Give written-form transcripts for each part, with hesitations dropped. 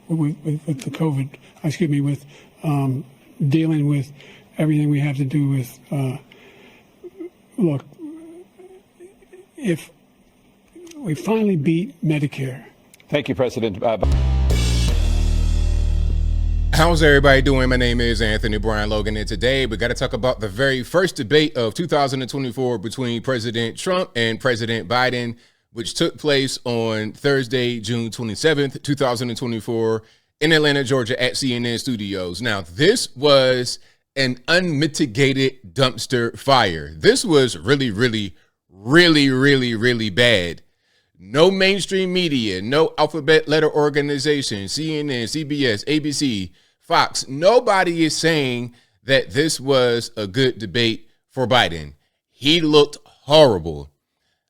with the COVID, with dealing with everything we have to do with, look, if we finally beat Medicare. Thank you, President. How's everybody doing? My name is Anthony Brian Logan, and today we got to talk about the very first debate of 2024 between President Trump and President Biden, which took place on Thursday, June 27th, 2024 in Atlanta, Georgia at CNN Studios. Now, this was an unmitigated dumpster fire. This was really bad. No mainstream media, no alphabet letter organization, CNN, CBS, ABC, Fox, nobody is saying that this was a good debate for Biden. He looked horrible.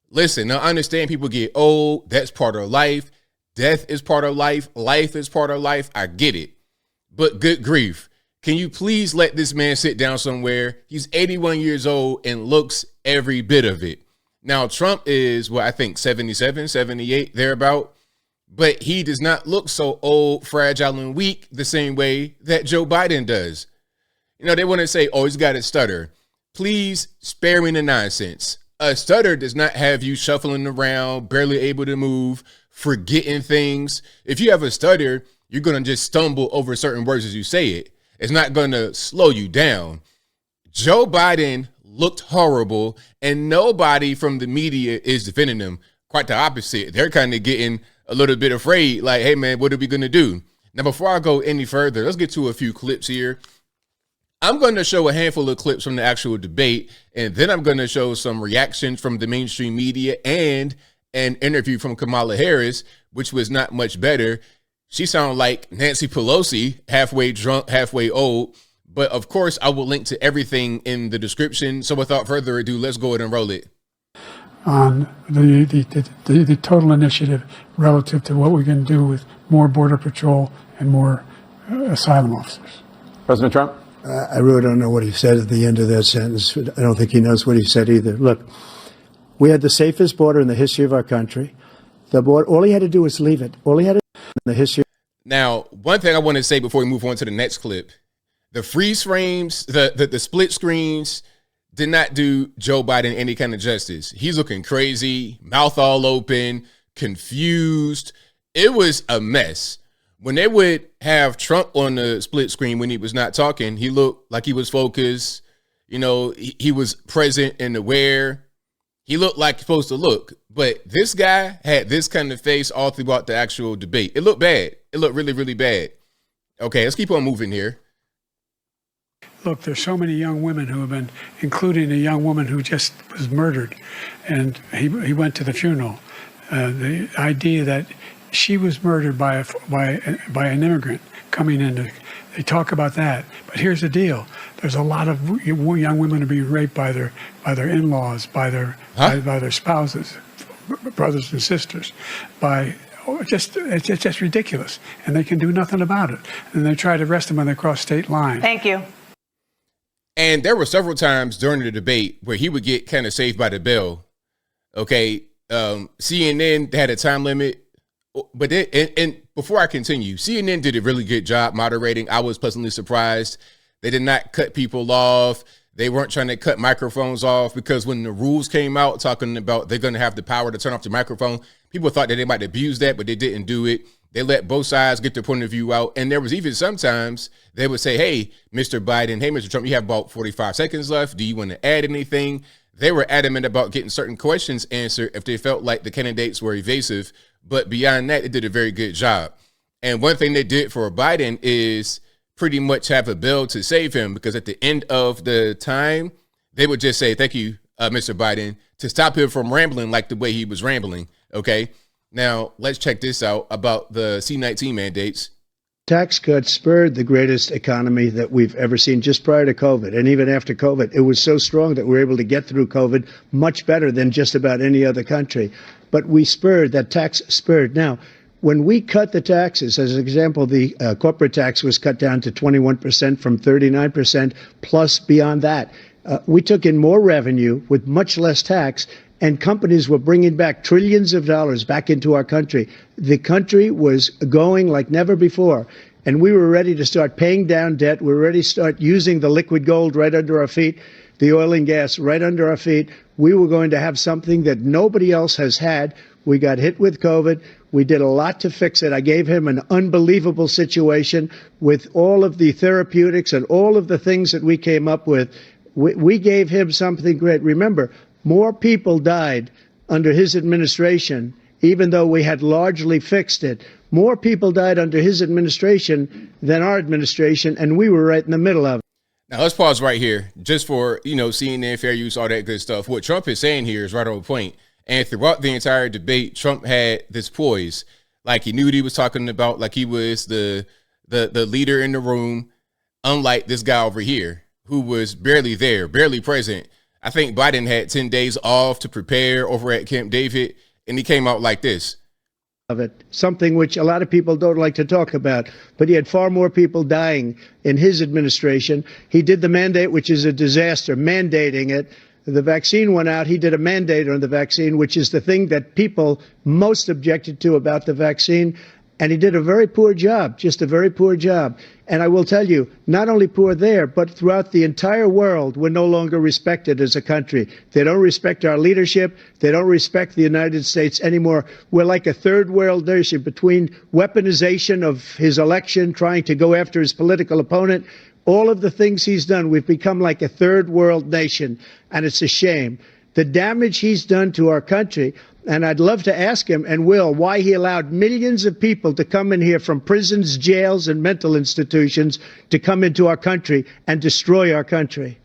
Listen, I understand people get old. That's part of life. Death is part of life. Life is part of life. I get it. But good grief. Can you please let this man sit down somewhere? He's 81 years old and looks every bit of it. Now, Trump is, I think 77, 78, thereabout. But he does not look so old, fragile, and weak the same way that Joe Biden does. You know, they want to say, oh, he's got a stutter. Please spare me the nonsense. A stutter does not have you shuffling around, barely able to move, forgetting things. If you have a stutter, you're going to just stumble over certain words as you say it. It's not going to slow you down. Joe Biden looked horrible, and nobody from the media is defending him. Quite the opposite. They're kind of getting a little bit afraid, like, hey, man, what are we going to do? Now, before I go any further, let's get to a few clips here. I'm going to show a handful of clips from the actual debate, and then I'm going to show some reactions from the mainstream media and an interview from Kamala Harris, which was not much better. She sounded like Nancy Pelosi, halfway drunk, halfway old. But, of course, I will link to everything in the description. So without further ado, let's go ahead and roll it. On the total initiative relative to what we can do with more Border Patrol and more asylum officers. President Trump? I really don't know what he said at the end of that sentence. I don't think he knows what he said either. Look, we had the safest border in the history of our country. The border, all he had to do was leave it. All he had to do in the history. Now, one thing I want to say before we move on to the next clip, the freeze frames, the split screens did not do Joe Biden any kind of justice. He's looking crazy, mouth all open, confused. It was a mess. When they would have Trump on the split screen when he was not talking, he looked like he was focused. You know, he was present and aware. He looked like he's supposed to look. But this guy had this kind of face all throughout the actual debate. It looked bad. It looked really bad. Okay, let's keep on moving here. Look, there's so many young women who have been, including a young woman who just was murdered, and he went to the funeral. The idea that she was murdered by an immigrant coming in. They talk about that, but here's the deal: there's a lot of young women who are being raped by their in-laws, by their spouses, brothers and sisters, it's just ridiculous, and they can do nothing about it. And they try to arrest them when they cross state lines. Thank you. And there were several times during the debate where he would get kind of saved by the bell. Okay, CNN had a time limit, but and before I continue, CNN did a really good job moderating. I was pleasantly surprised. They did not cut people off. They weren't trying to cut microphones off, because when the rules came out talking about they're going to have the power to turn off the microphone, people thought that they might abuse that, but they didn't do it. They let both sides get their point of view out. And there was even sometimes they would say, hey, Mr. Biden, hey, Mr. Trump, you have about 45 seconds left. Do you want to add anything? They were adamant about getting certain questions answered if they felt like the candidates were evasive. But beyond that, they did a very good job. And one thing they did for Biden is pretty much have a bill to save him, because at the end of the time, they would just say, thank you, Mr. Biden, to stop him from rambling like the way he was rambling. Okay. Now, let's check this out about the C-19 mandates. Tax cuts spurred the greatest economy that we've ever seen just prior to COVID. And even after COVID, it was so strong that we were able to get through COVID much better than just about any other country. But we spurred, that tax spurred. Now, when we cut the taxes, as an example, the corporate tax was cut down to 21% from 39%, plus beyond that. We took in more revenue with much less tax, and companies were bringing back trillions of dollars back into our country. The country was going like never before. And we were ready to start paying down debt. We were ready to start using the liquid gold right under our feet, the oil and gas right under our feet. We were going to have something that nobody else has had. We got hit with COVID. We did a lot to fix it. I gave him an unbelievable situation with all of the therapeutics and all of the things that we came up with. We gave him something great. Remember, more people died under his administration, even though we had largely fixed it. More people died under his administration than our administration, and we were right in the middle of it. Now, let's pause right here just for, CNN, fair use, all that good stuff. What Trump is saying here is right on point. And throughout the entire debate, Trump had this poise, like he knew what he was talking about, like he was the leader in the room, unlike this guy over here who was barely there, barely present. I think Biden had 10 days off to prepare over at Camp David, and he came out like this. Of it, something which a lot of people don't like to talk about, but he had far more people dying in his administration. He did the mandate, which is a disaster, mandating it. The vaccine went out. He did a mandate on the vaccine, which is the thing that people most objected to about the vaccine. And he did a very poor job, just a very poor job. And I will tell you, not only poor there, but throughout the entire world, we're no longer respected as a country. They don't respect our leadership. They don't respect the United States anymore. We're like a third world nation between weaponization of his election, trying to go after his political opponent. All of the things he's done, we've become like a third world nation, and it's a shame. The damage he's done to our country, and I'd love to ask him, and will, why he allowed millions of people to come in here from prisons, jails, and mental institutions to come into our country and destroy our country.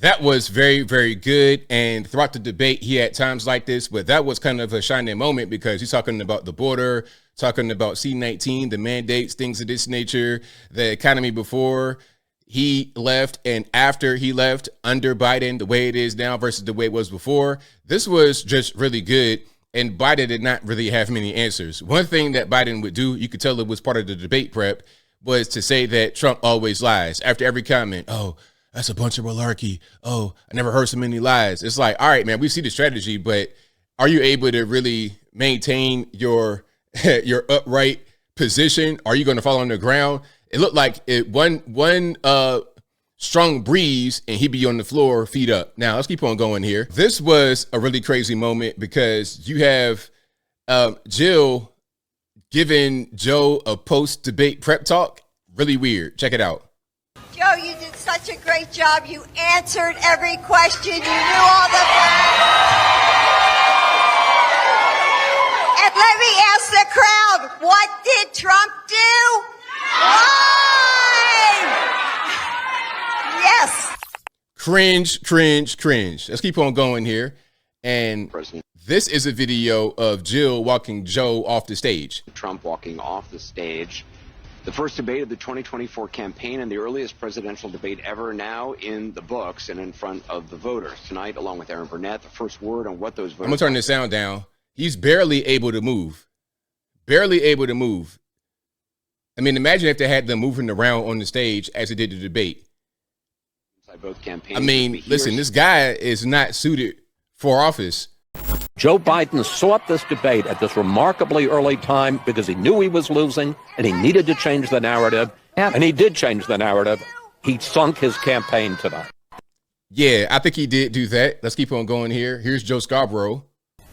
That was very, very good. And throughout the debate, he had times like this, but that was kind of a shining moment because he's talking about the border, talking about C-19, the mandates, things of this nature, the economy before he left and after he left under Biden, the way it is now versus the way it was before. This was just really good. And Biden did not really have many answers. One thing that Biden would do, you could tell it was part of the debate prep, was to say that Trump always lies after every comment. Oh, that's a bunch of malarkey. Oh, I never heard so many lies. It's like, all right, man, we see the strategy, but are you able to really maintain your your upright position? Are you going to fall on the ground? It looked like one strong breeze and he'd be on the floor, feet up. Now, let's keep on going here. This was a really crazy moment because you have Jill giving Joe a post-debate prep talk. Really weird. Check it out. Joe, you did such a great job. You answered every question. You knew all the facts. And let me ask the crowd, what did Trump do? Lied! Yes. Cringe, cringe, cringe. Let's keep on going here. And this is a video of Jill walking Joe off the stage. Trump walking off the stage. The first debate of the 2024 campaign and the earliest presidential debate ever now in the books and in front of the voters. Tonight, along with Aaron Burnett, the first word on what those voters... I'm going to turn this sound down. He's barely able to move. Barely able to move. I mean, imagine if they had them moving around on the stage as they did the debate. Both campaigns. I mean, listen, this guy is not suited for office. Joe Biden sought this debate at this remarkably early time because he knew he was losing and he needed to change the narrative. And he did change the narrative. He sunk his campaign tonight. Yeah, I think he did do that. Let's keep on going here. Here's Joe Scarborough.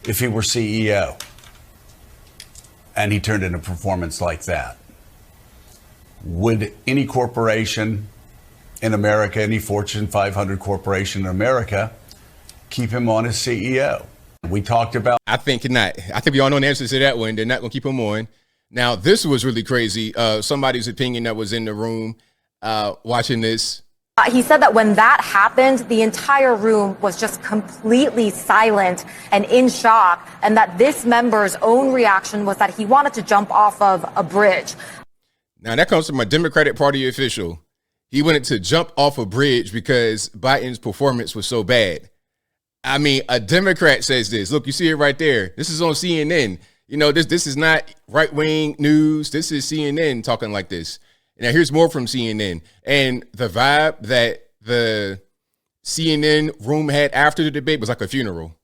If he were CEO and he turned in a performance like that, would any corporation in America, any Fortune 500 corporation in America, keep him on as CEO? We talked about... I think not. I think we all know the answer to that one. They're not going to keep him on. Now, this was really crazy. Somebody's opinion that was in the room watching this. He said that when that happened, the entire room was just completely silent and in shock, and that this member's own reaction was that he wanted to jump off of a bridge. Now, that comes from a Democratic Party official. He wanted to jump off a bridge because Biden's performance was so bad. I mean, a Democrat says this. Look, you see it right there. This is on CNN. You know, this is not right-wing news. This is CNN talking like this. Now, here's more from CNN. And the vibe that the CNN room had after the debate was like a funeral.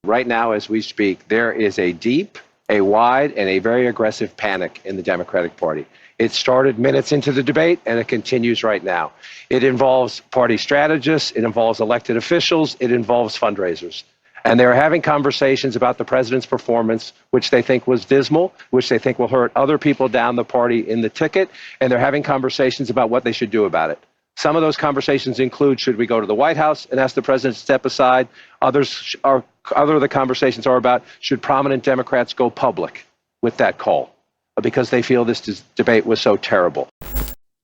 Right now, as we speak, there is a deep, a wide, and a very aggressive panic in the Democratic Party. It started minutes into the debate, and it continues right now. It involves party strategists, it involves elected officials, it involves fundraisers. And they're having conversations about the president's performance, which they think was dismal, which they think will hurt other people down the party in the ticket, and they're having conversations about what they should do about it. Some of those conversations include, should we go to the White House and ask the president to step aside? Other of the conversations are about, should prominent Democrats go public with that call? Because they feel this debate was so terrible.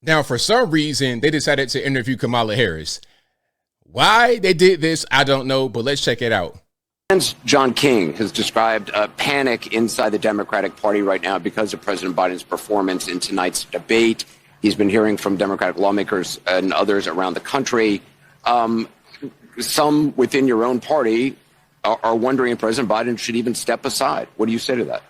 Now, for some reason, they decided to interview Kamala Harris. Why they did this, I don't know, but let's check it out. John King has described a panic inside the Democratic Party right now because of President Biden's performance in tonight's debate. He's been hearing from Democratic lawmakers and others around the country. Some within your own party are wondering if President Biden should even step aside. What do you say to that?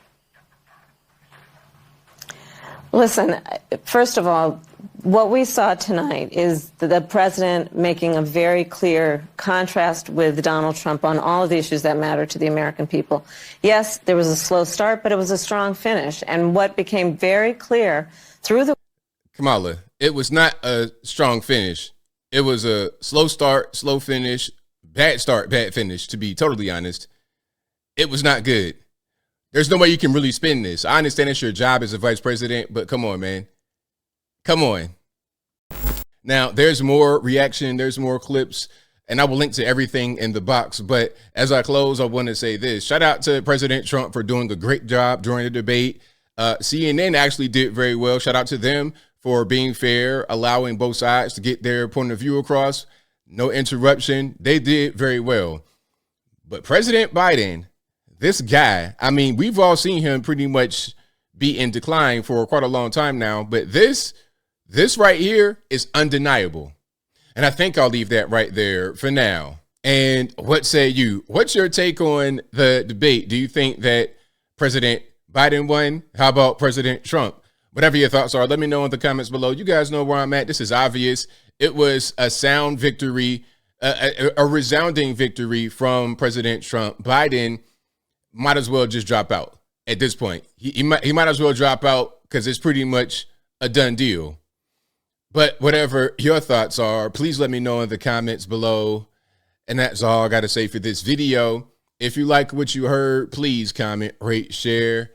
Listen, first of all, what we saw tonight is the president making a very clear contrast with Donald Trump on all of the issues that matter to the American people. Yes, there was a slow start, but it was a strong finish. And what became very clear through the... Kamala, it was not a strong finish. It was a slow start, slow finish, bad start, bad finish, to be totally honest. It was not good. There's no way you can really spin this. I understand it's your job as a vice president, but come on, man. Come on. Now, there's more reaction. There's more clips, and I will link to everything in the box. But as I close, I want to say this. Shout out to President Trump for doing a great job during the debate. CNN actually did very well. Shout out to them for being fair, allowing both sides to get their point of view across. No interruption. They did very well. But President Biden, this guy, I mean, we've all seen him pretty much be in decline for quite a long time now, but this right here is undeniable. And I think I'll leave that right there for now. And what say you? What's your take on the debate? Do you think that President Biden won? How about President Trump? Whatever your thoughts are, let me know in the comments below. You guys know where I'm at. This is obvious. It was a sound victory, a resounding victory from President Trump. Biden might as well just drop out at this point. He might as well drop out because it's pretty much a done deal. But whatever your thoughts are, please let me know in the comments below. And that's all I got to say for this video. If you like what you heard, please comment, rate, share,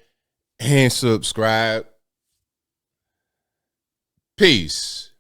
and subscribe. Peace.